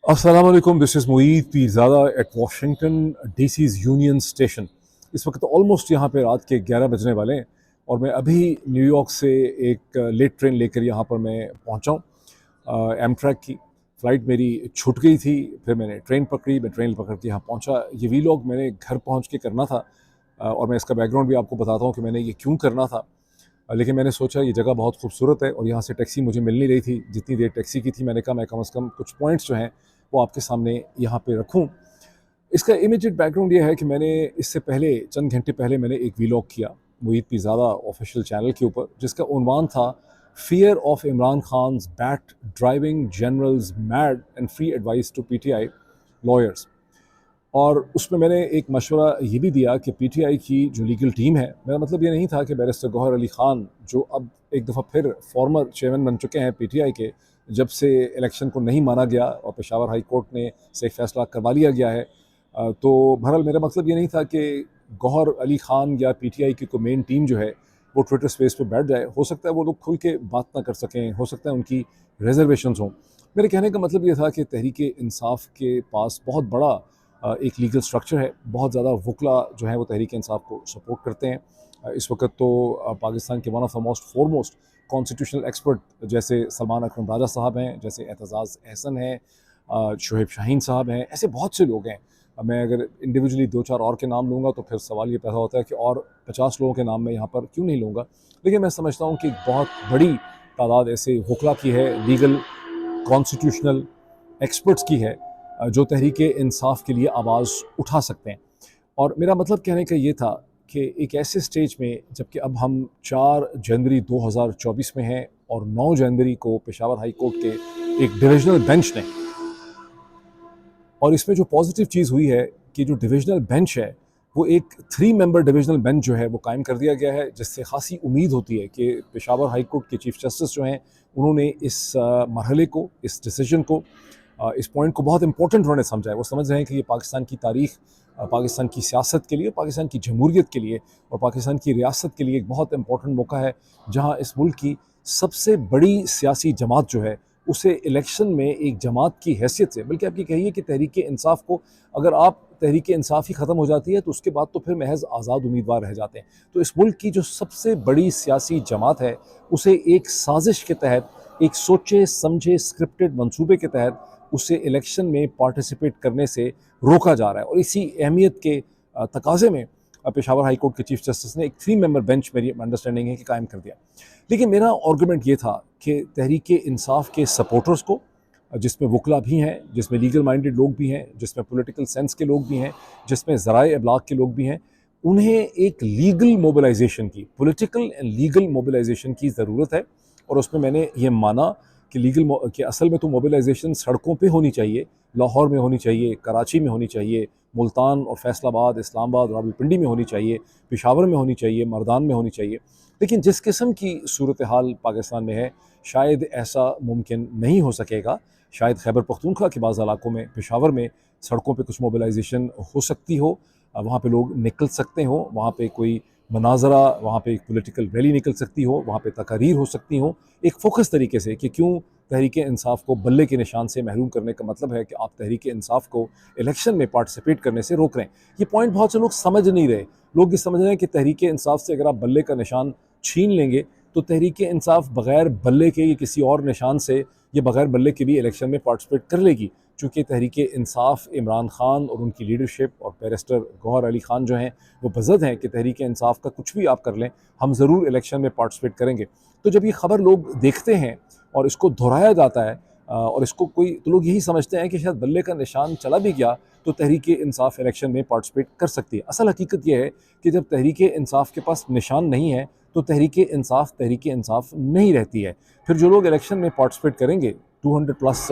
अस्सलाम वालेकुम, this is Moeed Pirzada at Washington DC's Union Station. इस वक्त ऑलमोस्ट यहाँ पे रात के 11 बजने वाले हैं और मैं अभी न्यूयॉर्क से एक लेट ट्रेन लेकर यहाँ पर मैं पहुँचा हूँ। एमट्रैक की फ़्लाइट मेरी छूट गई थी, फिर मैंने ट्रेन पकड़ी, मैं ट्रेन पकड़ के यहाँ पहुँचा। ये वीलॉग मैंने घर पहुँच के करना था और मैं इसका बैकग्राउंड भी आपको बताता हूँ कि मैंने ये क्यों करना था। लेकिन मैंने सोचा ये जगह बहुत खूबसूरत है और यहाँ से टैक्सी मुझे मिल नहीं रही थी। जितनी देर टैक्सी की थी मैंने कहा मैं कम से कम कुछ पॉइंट्स जो हैं वो आपके सामने यहाँ पे रखूँ। इसका इमीडिएट बैकग्राउंड ये है कि मैंने इससे पहले चंद घंटे पहले मैंने एक वीलॉग किया मुईद पीरज़ादा ऑफिशियल चैनल के ऊपर, जिसका उन्वान था fear of Imran Khan's bat driving generals mad and free advice to PTI lawyers. और उसमें मैंने एक मशवरा ये भी दिया कि पीटीआई की जो लीगल टीम है, मेरा मतलब ये नहीं था कि बैरिस्टर गौहर अली ख़ान जो अब एक दफ़ा फिर फॉर्मर चेयरमैन बन चुके हैं पीटीआई के, जब से इलेक्शन को नहीं माना गया और पेशावर हाई कोर्ट ने से एक फ़ैसला करवा लिया गया है, तो बहरहाल मेरा मतलब ये नहीं था कि गौहर अली ख़ान या पीटीआई की कोई मेन टीम जो है वो ट्विटर स्पेस पे बैठ जाए। हो सकता है वो लोग खुल के बात ना कर सकें, हो सकता है उनकी रिजर्वेशंस हों। मेरे कहने का मतलब ये था कि तहरीक इंसाफ के पास बहुत बड़ा एक लीगल स्ट्रक्चर है, बहुत ज़्यादा वकला जो है वो तहरीक इंसाफ को सपोर्ट करते हैं। इस वक्त तो पाकिस्तान के one of the most foremost constitutional expert जैसे सलमान अकरम राजा साहब हैं, जैसे एतजाज़ एहसन हैं, शुएब शाहीन साहब हैं, ऐसे बहुत से लोग हैं। मैं अगर इंडिविजुअली दो चार और के नाम लूँगा तो फिर सवाल ये पैदा होता है कि और 50 लोगों के नाम मैं यहाँ पर क्यों नहीं लूँगा। लेकिन मैं समझता हूँ कि बहुत बड़ी तादाद ऐसे वकला की है, लीगल कॉन्स्टिट्यूशनल एक्सपर्ट्स की है, जो तहरीक इंसाफ के लिए आवाज़ उठा सकते हैं। और मेरा मतलब कहने का ये था कि एक ऐसे स्टेज में जबकि अब हम 4 जनवरी 2024 में हैं और 9 जनवरी को पेशावर हाई कोर्ट के एक डिविजनल बेंच ने, और इसमें जो पॉजिटिव चीज़ हुई है कि जो डिविजनल बेंच है वो एक 3 मेंबर डिविजनल बेंच जो है वो कायम कर दिया गया है, जिससे खासी उम्मीद होती है कि पेशावर हाई कोर्ट के चीफ जस्टिस जो हैं उन्होंने इस मरहले को, इस डिसीजन को, इस पॉइंट को बहुत इंपॉर्टेंट उन्होंने समझा है। वो समझ रहे हैं कि ये पाकिस्तान की तारीख, पाकिस्तान की सियासत के लिए, पाकिस्तान की जमहूरियत के लिए और पाकिस्तान की रियासत के लिए एक बहुत इंपॉर्टेंट मौका है, जहाँ इस मुल्क की सबसे बड़ी सियासी जमात जो है उसे इलेक्शन में एक जमात की हैसियत से, बल्कि आप ये कहिए कि तहरीक इंसाफ को, अगर आप तहरीक इंसाफ ही ख़त्म हो जाती है तो उसके बाद तो फिर महज आज़ाद उम्मीदवार रह जाते हैं। तो इस मुल्क की जो सबसे बड़ी सियासी जमात है उसे एक साजिश के तहत, एक सोचे समझे स्क्रिप्टेड मंसूबे के तहत उसे इलेक्शन में पार्टिसिपेट करने से रोका जा रहा है। और इसी अहमियत के तकाजे में पेशावर हाई कोर्ट के चीफ जस्टिस ने एक 3 मेंबर बेंच, मेरी अंडरस्टैंडिंग है कि कायम कर दिया। लेकिन मेरा आर्गूमेंट ये था कि तहरीक इंसाफ के सपोर्टर्स को, जिसमें वकला भी हैं, जिसमें लीगल माइंडेड लोग भी हैं, जिसमें पॉलिटिकल सेंस के लोग भी हैं, जिसमें ज़राए इब्लाग के लोग भी हैं, उन्हें एक लीगल मोबिलाइजेशन की, पॉलिटिकल एंड लीगल मोबिलाइजेशन की ज़रूरत है। और उसमें मैंने ये माना कि कि असल में तो मोबिलाइजेशन सड़कों पे होनी चाहिए, लाहौर में होनी चाहिए, कराची में होनी चाहिए, मुल्तान और फैसलाबाद, इस्लामाबाद, रावलपिंडी में होनी चाहिए, पेशावर में होनी चाहिए, मर्दान में होनी चाहिए। लेकिन जिस किस्म की सूरत हाल पाकिस्तान में है, शायद ऐसा मुमकिन नहीं हो सकेगा। शायद खैबर पख्तूनख्वा के बाज़ इलाकों में, पेशावर में सड़कों पे कुछ मोबिलाइजेशन हो सकती हो, वहाँ पे लोग निकल सकते हों, वहाँ पे कोई मनाजरा, वहाँ पे एक पॉलिटिकल रैली निकल सकती हो, वहाँ पे तकारीर हो सकती हो, एक फोकस तरीके से कि क्यों तहरीक इंसाफ को बल्ले के निशान से महरूम करने का मतलब है कि आप तहरीक इंसाफ को इलेक्शन में पार्टिसिपेट करने से रोक रहे हैं। ये पॉइंट बहुत से लोग समझ नहीं रहे। लोग ये समझ रहे हैं कि तहरीक इंसाफ से अगर आप बल्ले का निशान छीन लेंगे तो तहरीक इंसाफ बग़ैर बल्ले के या किसी और निशान से, ये बग़ैर बल्ले के भी इलेक्शन में पार्टिसिपेट कर लेगी। चूँकि तहरीक इंसाफ, इमरान खान और उनकी लीडरशिप और बैरिस्टर गौहर अली ख़ान जो हैं वो बज़द हैं कि तहरीक इंसाफ का कुछ भी आप कर लें, हम ज़रूर इलेक्शन में पार्टिसिपेट करेंगे। तो जब ये ख़बर लोग देखते हैं और इसको दोहराया जाता है और इसको कोई, तो लोग यही समझते हैं कि शायद बल्ले का निशान चला भी गया तो तहरीक इंसाफ इलेक्शन में पार्टिसिपेट कर सकती है। असल हकीकत यह है कि जब तहरीक इंसाफ के पास निशान नहीं है तो तहरीक इंसाफ नहीं रहती है। फिर जो लोग इलेक्शन में पार्टिसिपेट करेंगे 200 प्लस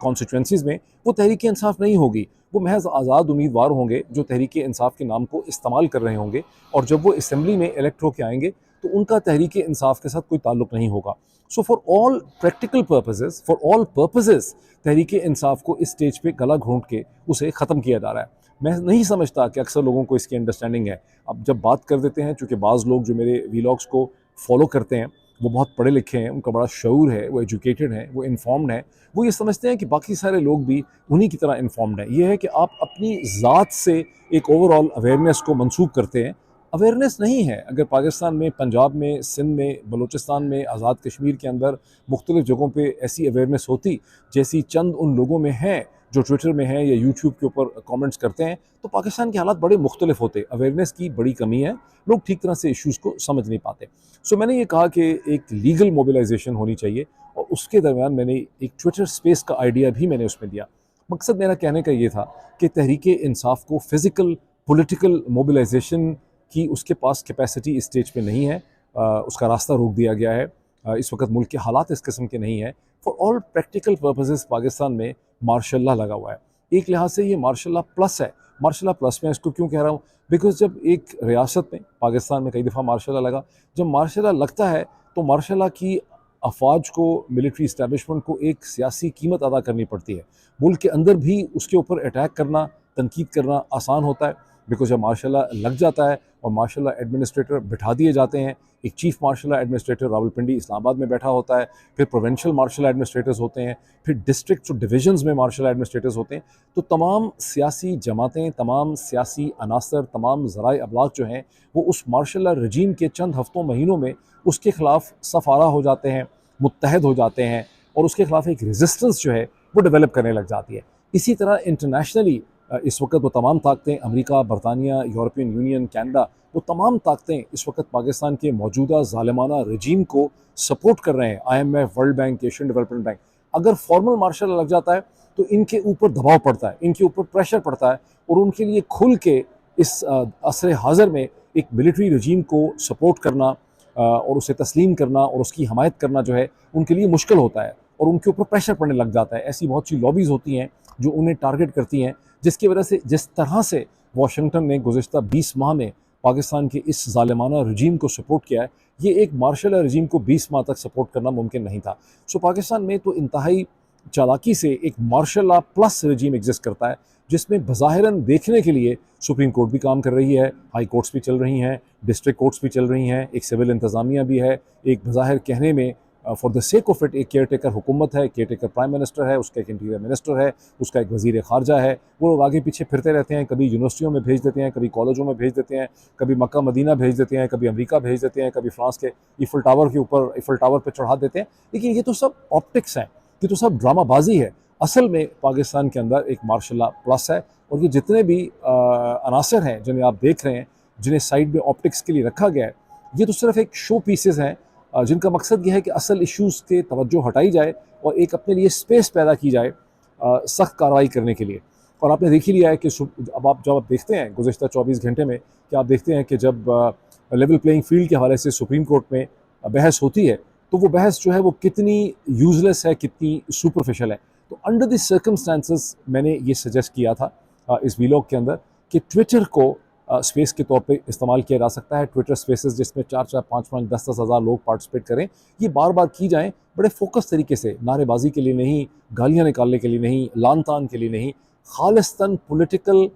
कॉन्स्टिट्यूंसीज़ में, वो तहरीक इंसाफ नहीं होगी, वो महज आज़ाद उम्मीदवार होंगे जो तहरीक इंसाफ के नाम को इस्तेमाल कर रहे होंगे। और जब वो असम्बली में इलेक्ट होकर आएंगे तो उनका तहरीक इंसाफ के साथ कोई ताल्लुक़ नहीं होगा। So for all practical purposes, for all purposes, Tehreek Insaf को इस स्टेज पे गला घोंट के उसे ख़त्म किया जा रहा है। मैं नहीं समझता कि अक्सर लोगों को इसकी अंडरस्टैंडिंग है। अब जब बात कर देते हैं, चूँकि बाज़ लोग जो मेरे वीलॉग्स को फॉलो करते हैं वो बहुत पढ़े लिखे हैं, उनका बड़ा शऊर है, वो एजुकेटेड हैं, वो इन्फॉर्म्ड हैं, वो ये समझते हैं कि बाकी सारे लोग भी उन्हीं की तरह इन्फॉर्म्ड हैं। ये है कि आप अपनी ज़ात से एक ओवरऑल अवेयरनेस को मंसूब करते हैं। अवेयरनेस नहीं है। अगर पाकिस्तान में, पंजाब में, सिंध में, बलूचिस्तान में, आज़ाद कश्मीर के अंदर मुख्तलिफ़ जगहों पे ऐसी अवेयरनेस होती जैसी चंद उन लोगों में है जो ट्विटर में है या यूट्यूब के ऊपर कमेंट्स करते हैं, तो पाकिस्तान के हालात बड़े मुख्तलिफ होते। अवेयरनेस की बड़ी कमी है, लोग ठीक तरह से इश्यूज़ को समझ नहीं पाते। सो मैंने ये कहा कि एक लीगल मोबिलाइजेशन होनी चाहिए और उसके दरमियान मैंने एक ट्विटर स्पेस का आइडिया भी मैंने उसमें दिया। मकसद मेरा कहने का ये था कि तहरीक इंसाफ को फ़िज़िकल पॉलिटिकल मोबिलाइजेशन की उसके पास कैपेसिटी इस स्टेज पे नहीं है। उसका रास्ता रोक दिया गया है। इस वक्त मुल्क के हालात इस किस्म के नहीं है। For all practical purposes Pakistan में मार्शल लॉ लगा हुआ है। एक लिहाज से ये मार्शल लॉ प्लस है। मार्शल लॉ प्लस मैं इसको क्यों कह रहा हूँ? बिकॉज जब एक रियासत में, पाकिस्तान में कई दफ़ा मार्शल लॉ लगा, जब मार्शल लॉ लगता है तो मार्शल लॉ की अफवाज को, मिलिट्री इस्टेब्लिशमेंट को एक सियासी कीमत अदा करनी पड़ती है। मुल्क के अंदर भी उसके ऊपर अटैक करना, तनकीद करना आसान होता है। बिकॉज जब मार्शल लॉ लग जाता है और मार्शल लॉ एडमिनिस्ट्रेटर बिठा दिए जाते हैं, एक chief marshal law administrator Rawalpindi Islamabad में बैठा होता है, फिर प्रोविंशियल मार्शल लॉ एडमिनिस्ट्रेटर्स होते हैं, फिर डिस्ट्रिक्ट और डिवीजन्स में मार्शल लॉ एडमिनिस्ट्रेटर्स होते हैं। तो तमाम सियासी जमातें, तमाम सियासी अनासर, तमाम ज़राए अबलाग जो हैं, वो उस मार्शल लॉ रजीम के चंद हफ्तों महीनों में उसके ख़िलाफ़ सफ़ारा हो जाते हैं, मुत्तहद हो जाते हैं और उसके ख़िलाफ़ एक रेजिस्टेंस जो है वो डेवलप करने लग जाती है। इसी तरह इंटरनेशनली इस वक्त वो तमाम ताकतें, अमेरिका, बरतानिया, यूरोपियन यूनियन, कनाडा, वो तमाम ताकतें इस वक्त पाकिस्तान के मौजूदा ज़ालिमाना रजीम को सपोर्ट कर रहे हैं। IMF, world bank, Asian development bank. अगर फॉर्मल मार्शल लग जाता है तो इनके ऊपर दबाव पड़ता है, इनके ऊपर प्रेशर पड़ता है और उनके लिए खुल के इस असर हाज़र में एक मिलिट्री रजीम को सपोर्ट करना और उसे तस्लीम करना और उसकी हमायत करना जो है उनके लिए मुश्किल होता है और उनके ऊपर प्रेशर पड़ने लग जाता है। ऐसी बहुत सी लॉबीज़ होती हैं जो उन्हें टारगेट करती हैं, जिसकी वजह से जिस तरह से वाशिंगटन ने गुज़िश्ता 20 माह में पाकिस्तान के इस ज़ालिमाना रजीम को सपोर्ट किया है, ये एक मार्शल रजीम को 20 माह तक सपोर्ट करना मुमकिन नहीं था। सो पाकिस्तान में तो इंतहाई चालाकी से एक मार्शल लॉ प्लस रजीम एग्जिस्ट करता है, जिसमें बज़ाहिरन देखने के लिए सुप्रीम कोर्ट भी काम कर रही है, हाई कोर्ट्स भी चल रही हैं, डिस्ट्रिक्ट कोर्ट्स भी चल रही हैं, एक सिविल इंतज़ामिया भी है, एक बज़ाहिर कहने में for the sake of it एक केयर टेकर हुकूमत है, केयर टेकर प्राइम मिनिस्टर है, उसका एक इंटीरियर मिनिस्टर है, उसका एक वज़ीर ख़ारजा है। वो लोग आगे पीछे फिरते रहते हैं, कभी यूनिवर्सिटियों में भेज देते हैं, कभी कॉलेजों में भेज देते हैं, कभी मक्का मदीना भेज देते हैं, कभी अमेरिका भेज देते हैं, कभी फ्रांस के ईफिल टावर के ऊपर, ईफिल टावर पर चढ़ा देते हैं। लेकिन ये तो सब ऑप्टिक्स हैं, ये तो सब ड्रामाबाजी है। असल में पाकिस्तान के अंदर एक मार्शल लॉ प्लस है और ये जितने भी अनासर हैं जिन्हें आप देख रहे हैं, जिन्हें साइड में ऑप्टिक्स के लिए रखा गया है, ये तो सिर्फ एक शो पीसेस हैं जिनका मकसद ये है कि असल इश्यूज़ के तवज्जो हटाई जाए और एक अपने लिए स्पेस पैदा की जाए सख्त कार्रवाई करने के लिए। और आपने देख ही लिया है कि जब आप देखते हैं गुज़िश्ता 24 घंटे में, कि आप देखते हैं कि जब लेवल प्लेइंग फील्ड के हवाले से सुप्रीम कोर्ट में बहस होती है, तो वो बहस जो है वो कितनी यूज़लेस है, कितनी सुपरफिशियल है। तो अंडर द सर्कमस्टेंसेस मैंने ये सजेस्ट किया था इस वीलॉग के अंदर कि ट्विटर को स्पेस के तौर पे इस्तेमाल किया जा सकता है। ट्विटर स्पेसेस जिसमें 4-4, 5-5, 10-10 हज़ार लोग पार्टिसिपेट करें, ये बार बार की जाएँ, बड़े फोकस तरीके से, नारेबाजी के लिए नहीं, गालियाँ निकालने के लिए नहीं, लान तान के लिए नहीं, खालिस्तन पॉलिटिकल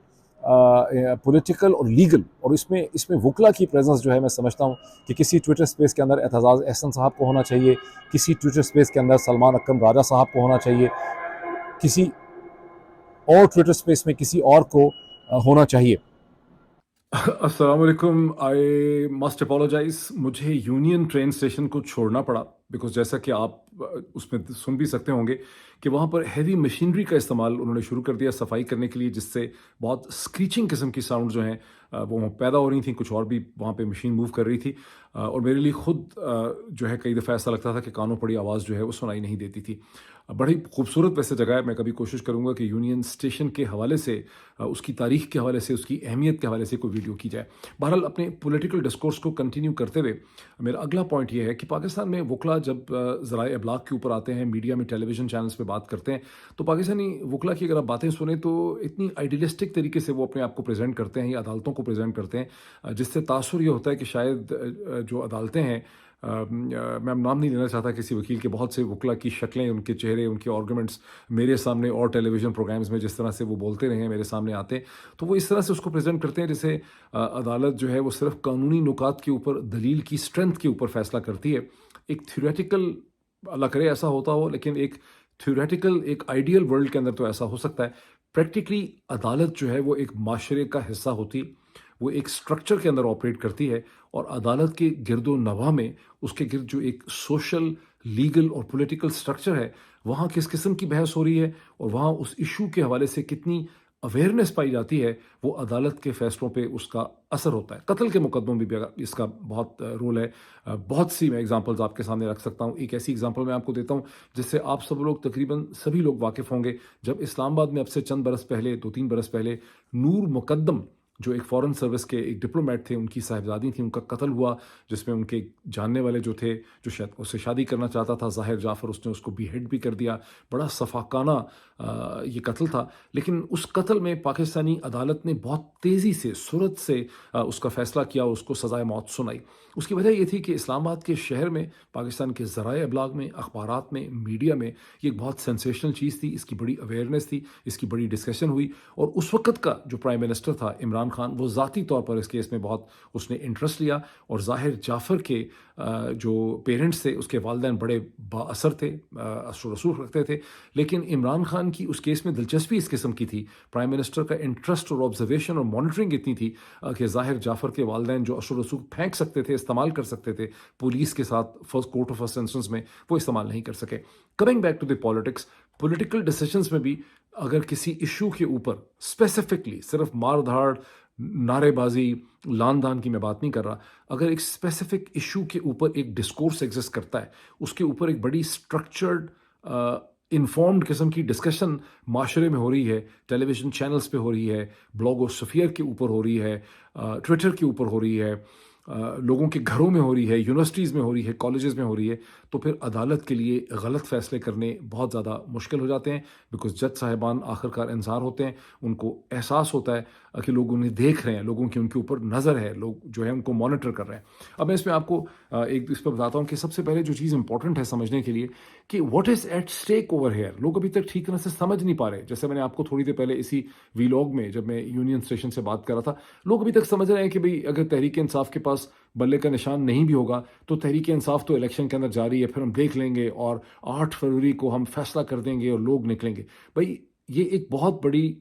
और लीगल। और इसमें इसमें वकला की प्रेजेंस जो है, मैं समझता हूँ कि किसी ट्विटर स्पेस के अंदर एतजाज़ एहसन साहब को होना चाहिए, किसी ट्विटर स्पेस के अंदर सलमान अकरम राजा साहब को होना चाहिए, किसी और ट्विटर स्पेस में किसी और को होना चाहिए। अस्सलाम वालेकुम। आई मस्ट अपोलोजाइज, मुझे यूनियन ट्रेन स्टेशन को छोड़ना पड़ा बिकॉज जैसा कि आप उसमें सुन भी सकते होंगे कि वहाँ पर हैवी मशीनरी का इस्तेमाल उन्होंने शुरू कर दिया सफाई करने के लिए, जिससे बहुत स्क्रीचिंग किस्म की साउंड जो हैं वो वहाँ पैदा हो रही थी। कुछ और भी वहाँ पे मशीन मूव कर रही थी और मेरे लिए खुद जो है कई दफ़ा ऐसा लगता था कि कानों पड़ी आवाज़ जो है वो सुनाई नहीं देती थी। बड़ी खूबसूरत वैसे जगह है। मैं कभी कोशिश करूँगा कि यूनियन स्टेशन के हवाले से, उसकी तारीख के हवाले से, उसकी अहमियत के हवाले से कोई वीडियो की जाए। बहरहाल अपने पॉलिटिकल डिस्कोर्स को कंटिन्यू करते हुए मेरा अगला पॉइंट ये है कि पाकिस्तान में वकला जब ज़राए अबलाग के ऊपर आते हैं, मीडिया में, टेलीविज़न चैनल्स पे बात करते हैं, तो पाकिस्तानी वकला की अगर आप बातें सुने तो इतनी आइडियलिस्टिक तरीके से वो अपने आप को प्रेजेंट करते हैं या अदालतों को प्रेजेंट करते हैं, जिससे तासुर ये होता है कि शायद जो अदालतें हैं मैं अब नाम नहीं लेना चाहता किसी वकील के, बहुत से वकला की शक्लें, उनके चेहरे, उनके आर्गूमेंट्स मेरे सामने और टेलीविज़न प्रोग्राम्स में जिस तरह से वो बोलते रहे हैं मेरे सामने आते हैं, तो वो इस तरह से उसको प्रेज़ेंट करते हैं जैसे अदालत जो है वो सिर्फ़ कानूनी नुकात के ऊपर, दलील की स्ट्रेंथ के ऊपर फ़ैसला करती है। एक थ्योरेटिकल, अल्लाह करे ऐसा होता हो, लेकिन एक थ्योरेटिकल, एक आइडियल वर्ल्ड के अंदर तो ऐसा हो सकता है। प्रैक्टिकली अदालत जो है वो एक माशरे का हिस्सा होती है, वो एक स्ट्रक्चर के अंदर ऑपरेट करती है, और अदालत के गिरदो नवा में, उसके गिर्द जो एक सोशल, लीगल और पॉलिटिकल स्ट्रक्चर है, वहाँ किस किस्म की बहस हो रही है और वहाँ उस इशू के हवाले से कितनी अवेयरनेस पाई जाती है, वो अदालत के फैसलों पे उसका असर होता है। कत्ल के मुकदमों में भी इसका बहुत रोल है। बहुत सी मैं एग्जांपल्स आपके सामने रख सकता हूँ। एक ऐसी एग्जांपल मैं आपको देता हूँ जिससे आप सब लोग, तकरीबन सभी लोग वाकिफ़ होंगे। जब इस्लामाबाद में अब से चंद बरस पहले, 2-3 बरस पहले, नूर मुकद्दम जो एक फ़ॉरेन सर्विस के एक डिप्लोमेट थे, उनकी साहिबजादी थी, उनका कत्ल हुआ, जिसमें उनके जानने वाले जो थे, जो शायद उससे शादी करना चाहता था, ज़ाहिर जाफ़र, उसने उसको बीहेड भी कर दिया। बड़ा सफाकाना ये कत्ल था। लेकिन उस कत्ल में पाकिस्तानी अदालत ने बहुत तेज़ी से, सुरत से उसका फ़ैसला किया, उसको सज़ाए मौत सुनाई। उसकी वजह ये थी कि इस्लामाबाद के शहर में, पाकिस्तान के ज़राए अबलाग में, अखबारात में, मीडिया में ये एक बहुत सेंसेशनल चीज़ थी, इसकी बड़ी अवेयरनेस थी, इसकी बड़ी डिस्कशन हुई। और उस वक़्त का जो प्राइम मिनिस्टर था, इमरान खान, वो ज़ाती तौर पर इस केस में बहुत उसने इंटरेस्ट लिया। और ज़ाहिर जाफ़र के जो पेरेंट्स थे, उसके वालिदैन बड़े बाअसर थे, असर रसूख रखते थे। लेकिन इमरान खान की उस केस में दिलचस्पी इस किस्म की थी, प्राइम मिनिस्टर का इंटरेस्ट और ऑब्जर्वेशन और मॉनिटरिंग इतनी थी कि ज़ाहिर जाफ़र के वालिदैन जो असर रसूख फेंक सकते थे, इस्तेमाल कर सकते थे पुलिस के साथ first court of first instance में, वो इस्तेमाल नहीं कर सके। Coming back to the politics, political decisions में भी अगर किसी इशू के ऊपर स्पेसिफिकली, सिर्फ मार धाड़, नारेबाजी, लान दान की मैं बात नहीं कर रहा, अगर एक स्पेसिफिक इशू के ऊपर एक डिस्कोर्स एग्जिस्ट करता है, उसके ऊपर एक बड़ी स्ट्रक्चर्ड, इन्फॉर्म्ड किस्म की डिस्कशन माशरे में हो रही है, टेलीविज़न चैनल्स पे हो रही है, ब्लॉग और सफ़ियर के ऊपर हो रही है, ट्विटर के ऊपर हो रही है, लोगों के घरों में हो रही है, यूनिवर्सिटीज़ में हो रही है, कॉलेजेस में हो रही है, तो फिर अदालत के लिए गलत फ़ैसले करने बहुत ज़्यादा मुश्किल हो जाते हैं। बिकॉज़ जज साहिबान आखिरकार इंसान होते हैं, उनको एहसास होता है कि लोग उन्हें देख रहे हैं, लोगों की उनके ऊपर नज़र है, लोग जो है उनको मॉनिटर कर रहे हैं। अब मैं इसमें आपको एक इस पर बताता हूँ कि सबसे पहले जो चीज़ इंपॉर्टेंट है समझने के लिए कि what is at stake over here, लोग अभी तक ठीक तरह से समझ नहीं पा रहे। जैसे मैंने आपको थोड़ी देर पहले इसी वीलॉग में, जब मैं यूनियन स्टेशन से बात कर रहा था, लोग अभी तक समझ रहे हैं कि भाई अगर तहरीक इंसाफ के पास बल्ले का निशान नहीं भी होगा तो तहरीक इंसाफ तो इलेक्शन के अंदर जारी है, फिर हम देख लेंगे और 8 फरवरी को हम फैसला कर देंगे और लोग निकलेंगे। भाई ये एक बहुत बड़ी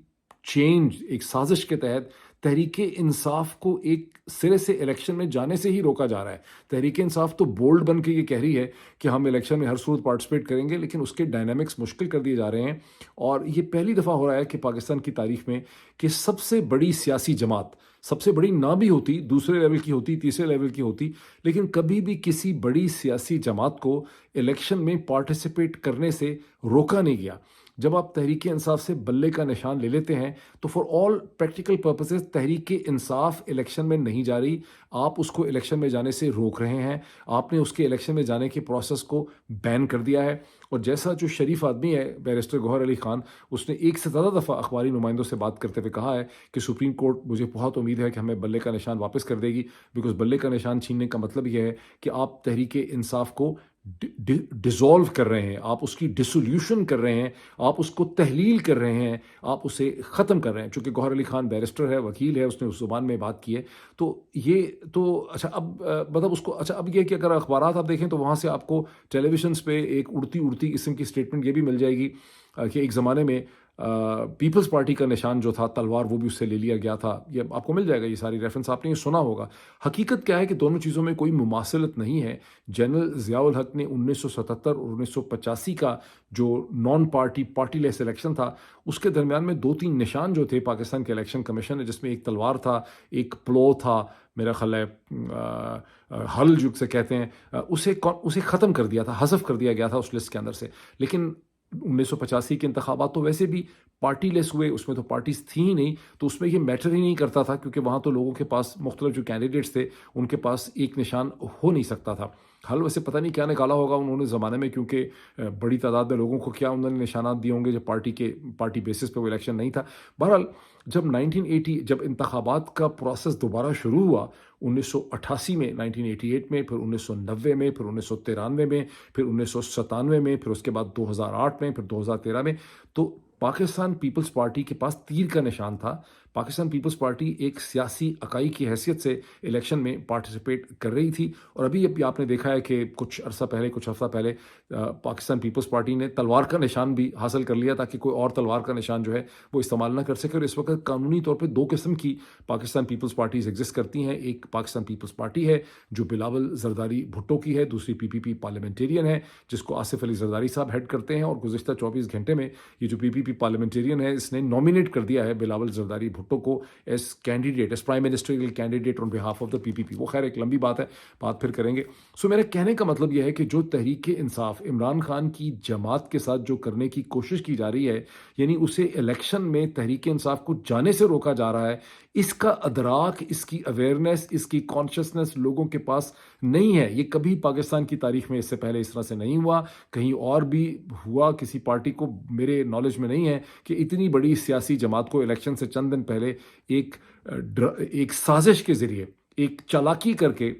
चेंज, एक साजिश के तहत तहरीक इंसाफ को एक सिरे से इलेक्शन में जाने से ही रोका जा रहा है। तहरीक इंसाफ तो बोल्ड बन के ये कह रही है कि हम इलेक्शन में हर सूरत पार्टिसिपेट करेंगे, लेकिन उसके डायनामिक्स मुश्किल कर दिए जा रहे हैं। और ये पहली दफ़ा हो रहा है कि पाकिस्तान की तारीख में कि सबसे बड़ी सियासी जमात, सबसे बड़ी ना भी होती, दूसरे लेवल की होती, तीसरे लेवल की होती, लेकिन कभी भी किसी बड़ी सियासी जमात को इलेक्शन में पार्टिसिपेट करने से रोका नहीं गया। जब आप तहरीक इंसाफ से बल्ले का निशान ले लेते हैं तो for all practical purposes Tehreek Insaf election में नहीं जा रही, आप उसको इलेक्शन में जाने से रोक रहे हैं। आपने उसके इलेक्शन में जाने के प्रोसेस को बैन कर दिया है। और जैसा जो शरीफ आदमी है बैरिस्टर गौहर अली खान, उसने एक से ज़्यादा दफ़ा अखबारी नुमाइंदों से बात करते हुए कहा है कि सुप्रीम कोर्ट, मुझे बहुत उम्मीद है कि हमें बल्ले का निशान वापस कर देगी, बिकॉज बल्ले का निशान छीनने का मतलब यह है कि आप तहरीक इंसाफ को डिसॉल्व कर रहे हैं, आप उसकी डिसोल्यूशन कर रहे हैं, आप उसको तहलील कर रहे हैं, आप उसे ख़त्म कर रहे हैं। चूँकि गौहर अली खान बैरिस्टर है, वकील है, उसने उस ज़ुबान में बात की है, तो ये तो अच्छा, अब मतलब उसको, अच्छा अब ये कि अगर अखबारात आप देखें तो वहाँ से आपको टेलीविजन्स पे एक उड़ती उड़ती किस्म की स्टेटमेंट ये भी मिल जाएगी कि एक ज़माने में पीपल्स पार्टी का निशान जो था तलवार, वो भी उससे ले लिया गया था। ये आपको मिल जाएगा, ये सारी रेफरेंस आपने ये सुना होगा। हकीकत क्या है कि दोनों चीज़ों में कोई मुमासिलत नहीं है। जनरल ज़ियाउल हक ने 1977 और 1985 का जो नॉन पार्टी पार्टीलेस इलेक्शन था, उसके दरमियान में 2-3 निशान जो थे पाकिस्तान के इलेक्शन कमीशन ने, जिसमें एक तलवार था, एक प्लो था, मेरा ख्याल है हल जिसे कहते हैं, उसे ख़त्म कर दिया था, हज़फ कर दिया गया था उस लिस्ट के अंदर से। लेकिन 1985 के इंतखाबात तो वैसे भी पार्टीलेस हुए, उसमें तो पार्टीज थी ही नहीं, तो उसमें ये मैटर ही नहीं करता था, क्योंकि वहाँ तो लोगों के पास, मुख्तलिफ जो कैंडिडेट्स थे, उनके पास एक निशान हो नहीं सकता था। हल वैसे पता नहीं क्या निकाला होगा उन्होंने ज़माने में, क्योंकि बड़ी तादाद में लोगों को क्या उन्होंने निशानात दिए होंगे जब पार्टी बेसिस पे वो इलेक्शन नहीं था। बहरहाल जब 1980 जब इंतखाबात का प्रोसेस दोबारा शुरू हुआ 1988 में, 1988 में, फिर 1990 में, फिर 1993 में, फिर 1997 में, फिर उसके बाद 2008 में, फिर 2013 में, तो पाकिस्तान पीपल्स पार्टी के पास तीर का निशान था। पाकिस्तान पीपल्स पार्टी एक सियासी इकाई की हैसियत से इलेक्शन में पार्टिसिपेट कर रही थी। और अभी आपने देखा है कि कुछ अरसा पहले, कुछ हफ्ता पहले पाकिस्तान पीपल्स पार्टी ने तलवार का निशान भी हासिल कर लिया, ताकि कोई और तलवार का निशान जो है वो इस्तेमाल ना कर सके। और इस वक्त कानूनी तौर पर दो किस्म की पाकिस्तान पीपल्स पार्टीज एग्जिस्ट करती हैं। एक पाकिस्तान पीपल्स पार्टी है जो बिलावल जरदारी भुट्टो की है, दूसरी PPP पार्लियामेंटेरियन है जिसको आसिफ अली जरदारी साहब हेड करते हैं। और गुज़िश्ता 24 घंटे में ये जो PPP पार्लियामेंटेरियन है, इसने नॉमिनेट कर दिया है बिलावल जरदारी भुट्टो को as candidate, as prime ministerial candidate on behalf of the PPP। वो खैर एक लंबी बात है, बात फिर करेंगे। सो मेरे कहने का मतलब यह है कि जो तहरीक इंसाफ इमरान खान की जमात के साथ जो करने की कोशिश की जा रही है, यानी उसे इलेक्शन में तहरीक इंसाफ को जाने से रोका जा रहा है, इसका अदराक, इसकी अवेयरनेस, इसकी कॉन्शियसनेस लोगों के पास नहीं है। ये कभी पाकिस्तान की तारीख में इससे पहले इस तरह से नहीं हुआ, कहीं और भी हुआ किसी पार्टी को मेरे नॉलेज में नहीं है कि इतनी बड़ी सियासी जमात को इलेक्शन से चंद दिन पहले एक साजिश के जरिए, एक चालाकी करके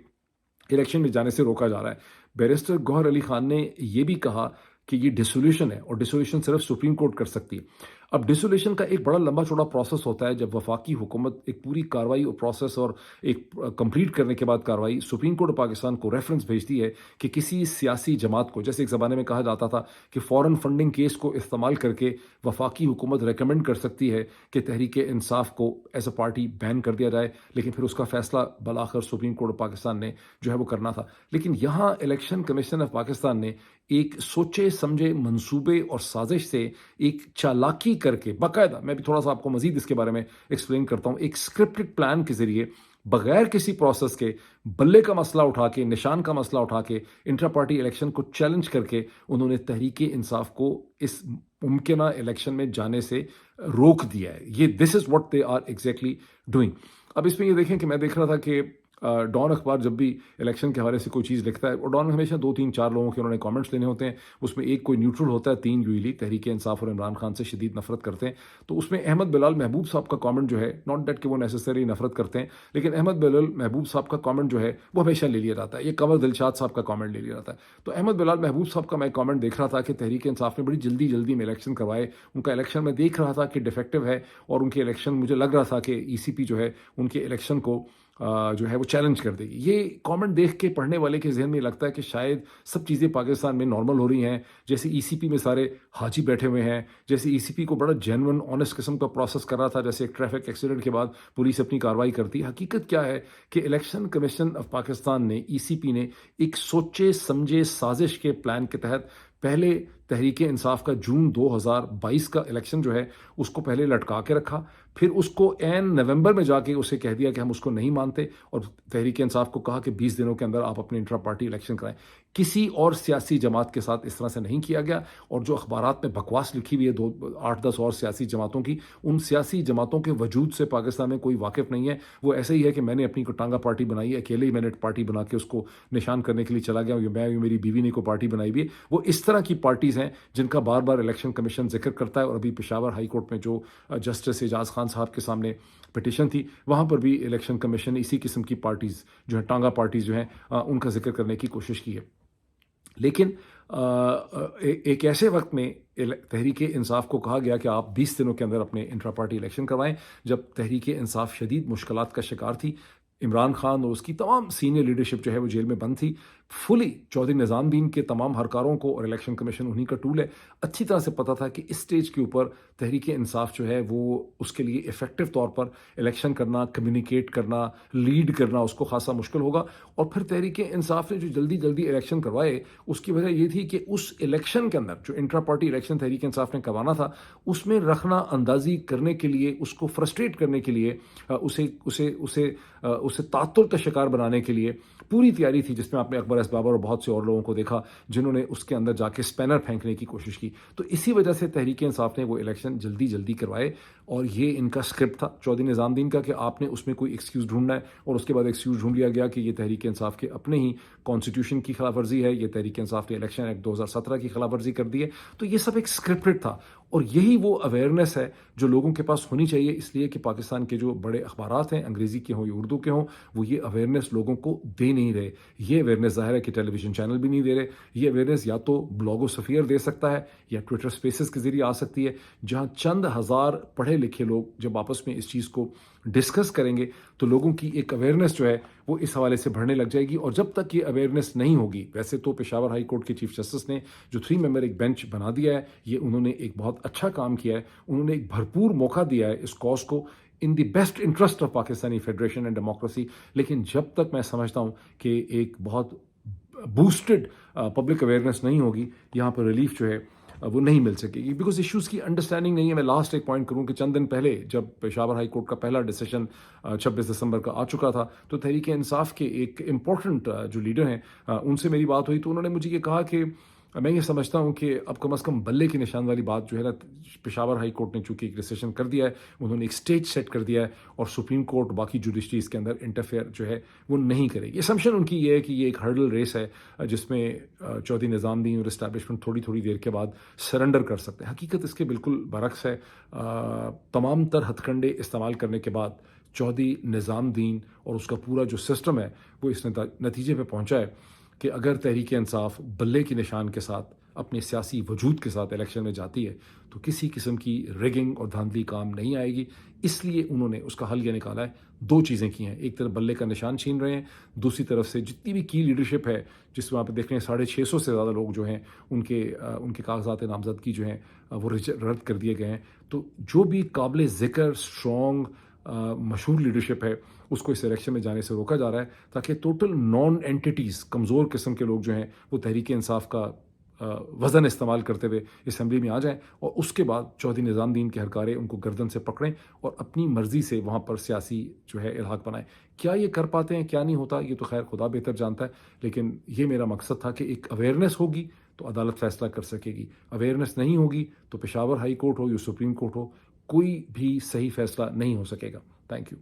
इलेक्शन में जाने से रोका जा रहा है। बैरिस्टर गौहर अली खान ने यह भी कहा कि ये डिसोल्यूशन है और डिसोल्यूशन सिर्फ सुप्रीम कोर्ट कर सकती है। अब डिसोल्यूशन का एक बड़ा लंबा चौड़ा प्रोसेस होता है। जब वफाकी हुकूमत एक पूरी कार्रवाई और प्रोसेस और एक कंप्लीट करने के बाद कार्रवाई सुप्रीम कोर्ट पाकिस्तान को रेफरेंस भेजती है कि किसी सियासी जमात को, जैसे एक ज़माने में कहा जाता था कि फ़ॉरेन फंडिंग केस को इस्तेमाल करके वफाकी हुकूमत रेकमेंड कर सकती है कि तहरीक इंसाफ को एज अ पार्टी बैन कर दिया जाए, लेकिन फिर उसका फैसला बलाखिर सुप्रीम कोर्ट पाकिस्तान ने जो है वो करना था। लेकिन यहाँ इलेक्शन कमीशन ऑफ पाकिस्तान ने एक सोचे समझे मंसूबे और साजिश से एक चालाकी करके, बाकायदा मैं भी थोड़ा सा आपको मजीद इसके बारे में एक्सप्लेन करता हूँ, एक स्क्रिप्टेड प्लान के जरिए बगैर किसी प्रोसेस के बल्ले का मसला उठा के, निशान का मसला उठा के, इंट्रा पार्टी इलेक्शन को चैलेंज करके उन्होंने तहरीक इंसाफ को इस मुमकिन इलेक्शन में जाने से रोक दिया है। ये this is what they are exactly doing. अब इसमें ये देखें कि मैं देख रहा था कि डॉन अखबार जब भी इलेक्शन के हवाले से कोई चीज़ लिखता है, और डॉन में हमेशा 2-3-4 लोगों के उन्होंने कमेंट्स लेने होते हैं। उसमें एक कोई न्यूट्रल होता है, 3 यूली तहरीक इंसाफ और इमरान खान से शदीद नफरत करते हैं। तो उसमें अहमद बिलाल महबूब साहब का कमेंट जो है, नॉट डेट कि वो नेसेसरी नफरत करते हैं, लेकिन अहमद बिलाल महबूब साहब का कमेंट जो है वो हमेशा ले लिया जाता है। ये कंवर दिलशाद साहब का कमेंट ले लिया जाता है। तो अहमद बिलाल महबूब साहब का मैं कमेंट देख रहा था कि तहरीक इंसाफ ने बड़ी जल्दी में इलेक्शन करवाए। उनका इलेक्शन मैं देख रहा था कि डिफेक्टिव है, और उनके इलेक्शन मुझे लग रहा था कि ECP जो है उनके इलेक्शन को जो है वो चैलेंज कर देगी। ये कमेंट देख के पढ़ने वाले के जहन में लगता है कि शायद सब चीज़ें पाकिस्तान में नॉर्मल हो रही हैं, जैसे ECP में सारे हाजी बैठे हुए हैं, जैसे ECP को बड़ा जेन्युइन ऑनेस्ट किस्म का प्रोसेस कर रहा था, जैसे एक ट्रैफिक एक्सीडेंट के बाद पुलिस अपनी कार्रवाई करती है। हकीकत क्या है कि इलेक्शन कमीशन ऑफ पाकिस्तान ने, ECP ने एक सोचे समझे साजिश के प्लान के तहत पहले तहरीक इंसाफ का जून 2022 का इलेक्शन जो है उसको पहले लटका के रखा, फिर उसको एन नवंबर में जाके उसे कह दिया कि हम उसको नहीं मानते, और तहरीक इंसाफ को कहा कि 20 दिनों के अंदर आप अपने इंट्रा पार्टी इलेक्शन कराएं। किसी और सियासी जमात के साथ इस तरह से नहीं किया गया। और जो अखबारात में बकवास लिखी हुई है 8-10 और सियासी जमातों की, उन सियासी जमातों के वजूद से पाकिस्तान में कोई वाकिफ नहीं है। वो ऐसे ही है कि मैंने अपनी टांगा पार्टी बनाई है, अकेले ही मैंने पार्टी बना के उसको निशान करने के लिए चला गया, मैं मेरी बीवी ने कोई पार्टी बनाई हुई है। वो इस तरह की पार्टीज हैं जिनका बार बार इलेक्शन कमीशन जिक्र करता है। और अभी पेशावर हाई कोर्ट में जो जस्टिस एजाज खान साहब के सामने पिटिशन थी, वहाँ पर भी इलेक्शन कमीशन ने इसी किस्म की पार्टीज़ जो है, टांगा पार्टीज़ जो हैं, उनका जिक्र करने की कोशिश की है। लेकिन एक ऐसे वक्त में तहरीक इंसाफ को कहा गया कि आप 20 दिनों के अंदर अपने इंट्रा पार्टी इलेक्शन करवाएं, जब तहरीक इंसाफ शदीद मुश्किलात का शिकार थी। इमरान खान और उसकी तमाम सीनियर लीडरशिप जो है वो जेल में बंद थी। फुली चौधरी निज़ामुद्दीन के तमाम हरकारों को, और इलेक्शन कमीशन उन्हीं का टूल है, अच्छी तरह से पता था कि इस स्टेज के ऊपर तहरीक इंसाफ जो है वो उसके लिए इफ़ेक्टिव तौर पर इलेक्शन करना, कम्युनिकेट करना, लीड करना उसको खासा मुश्किल होगा। और फिर तहरीक इंसाफ ने जो जल्दी इलेक्शन करवाए, उसकी वजह ये थी कि उस इलेक्शन के अंदर जो intra party election Tehreek Insaf ने करवाना था, उसमें रखना अंदाजी करने के लिए, उसको फ्रस्ट्रेट करने के लिए, उसे तातुर का शिकार बनाने के लिए पूरी तैयारी थी जिसमें आपने अकबर एस बाबर और बहुत से और लोगों को देखा जिन्होंने उसके अंदर जाके स्पैनर फेंकने की कोशिश की। तो इसी वजह से तहरीक इंसाफ ने वो इलेक्शन जल्दी जल्दी करवाए और ये इनका स्क्रिप्ट था चौधरी निज़ामुद्दीन का कि आपने उसमें कोई एक्सक्यूज़ ढूंढना है और उसके बाद एक्सक्यूज़ ढूंढ लिया गया कि ये तहरीक इंसाफ के अपने ही कॉन्स्टिट्यूशन की खिलाफ वर्जी है, ये तहरीक इंसाफ ने इलेक्शन एक्ट 2017 की खिलाफ वर्जी कर दी है। तो ये सब एक स्क्रिप्टेड था और यही वो अवेयरनेस है जो लोगों के पास होनी चाहिए, इसलिए कि पाकिस्तान के जो बड़े अखबारात हैं, अंग्रेज़ी के हों या उर्दू के हों, वो ये अवेयरनेस लोगों को दे नहीं रहे। ये अवेयरनेस ज़ाहिर है कि टेलीविज़न चैनल भी नहीं दे रहे। ये अवेयरनेस या तो ब्लॉगोस्फीयर दे सकता है या ट्विटर स्पेसेस के ज़रिए आ सकती है, जहाँ चंद हज़ार पढ़े लिखे लोग जब आपस में इस चीज़ को डिस्कस करेंगे तो लोगों की एक अवेयरनेस जो है वो इस हवाले से बढ़ने लग जाएगी। और जब तक ये अवेयरनेस नहीं होगी, वैसे तो पेशावर हाई कोर्ट के चीफ जस्टिस ने जो 3 मेंबर एक बेंच बना दिया है, ये उन्होंने एक बहुत अच्छा काम किया है। उन्होंने एक भरपूर मौका दिया है इस कॉज को in the best interest of Pakistani federation and democracy. लेकिन जब तक मैं समझता हूँ कि एक बहुत बूस्टेड पब्लिक अवेयरनेस नहीं होगी, यहाँ पर रिलीफ जो है वो नहीं मिल सकेगी, बिकॉज इश्यूज़ की अंडरस्टैंडिंग नहीं है। मैं लास्ट एक पॉइंट करूँ कि चंद दिन पहले जब पेशावर हाई कोर्ट का पहला डिसीजन 26 दिसंबर का आ चुका था, तो तहरीक इंसाफ के एक इम्पॉर्टेंट जो लीडर हैं उनसे मेरी बात हुई तो उन्होंने मुझे ये कहा कि मैं ये समझता हूँ कि अब कम से कम बल्ले की निशान वाली बात जो है ना, पेशावर हाई कोर्ट ने चूंकि एक डिसीजन कर दिया है, उन्होंने एक स्टेज सेट कर दिया है और सुप्रीम कोर्ट बाकी जुडिशरी इसके अंदर इंटरफेयर जो है वो नहीं करेगी। असम्पशन उनकी ये है कि ये एक हर्डल रेस है जिसमें चौधरी निज़ामुद्दीन और इस्टेब्लिशमेंट थोड़ी थोड़ी देर के बाद सरेंडर कर सकते हैं। हकीकत इसके बिल्कुल बरक्स है। तमाम तर हथकंडे इस्तेमाल करने के बाद चौधरी निज़ामुद्दीन और उसका पूरा जो सिस्टम है वो इस नतीजे पर पहुँचा है कि अगर तहरीक इंसाफ बल्ले की निशान के साथ अपने सियासी वजूद के साथ इलेक्शन में जाती है तो किसी किस्म की रिगिंग और धांधली काम नहीं आएगी। इसलिए उन्होंने उसका हल यह निकाला है, 2 चीज़ें की हैं। एक तरफ बल्ले का निशान छीन रहे हैं, दूसरी तरफ से जितनी भी की लीडरशिप है जिसमें आप देख रहे हैं 650 से ज़्यादा लोग जो हैं उनके कागजात नामजदगी जो हैं वो रद्द कर दिए गए हैं। तो जो भी काबिल ज़िक्र स्ट्रॉन्ग मशहूर लीडरशिप है उसको इस इलेक्शन में जाने से रोका जा रहा है ताकि टोटल नॉन एंटिटीज़ कमज़ोर किस्म के लोग जो हैं वो तहरीक इंसाफ का वज़न इस्तेमाल करते हुए असम्बली में आ जाएं और उसके बाद चौधरी निज़ामुद्दीन के हरकारे उनको गर्दन से पकड़ें और अपनी मर्ज़ी से वहाँ पर सियासी जो है इल्हाक बनाएं। क्या ये कर पाते हैं, क्या नहीं होता, ये तो खैर खुदा बेहतर जानता है। लेकिन ये मेरा मकसद था कि एक अवेयरनेस होगी तो अदालत फ़ैसला कर सकेगी, अवेयरनेस नहीं होगी तो पेशावर हाई कोर्ट हो या सुप्रीम कोर्ट हो, कोई भी सही फ़ैसला नहीं हो सकेगा। Thank you.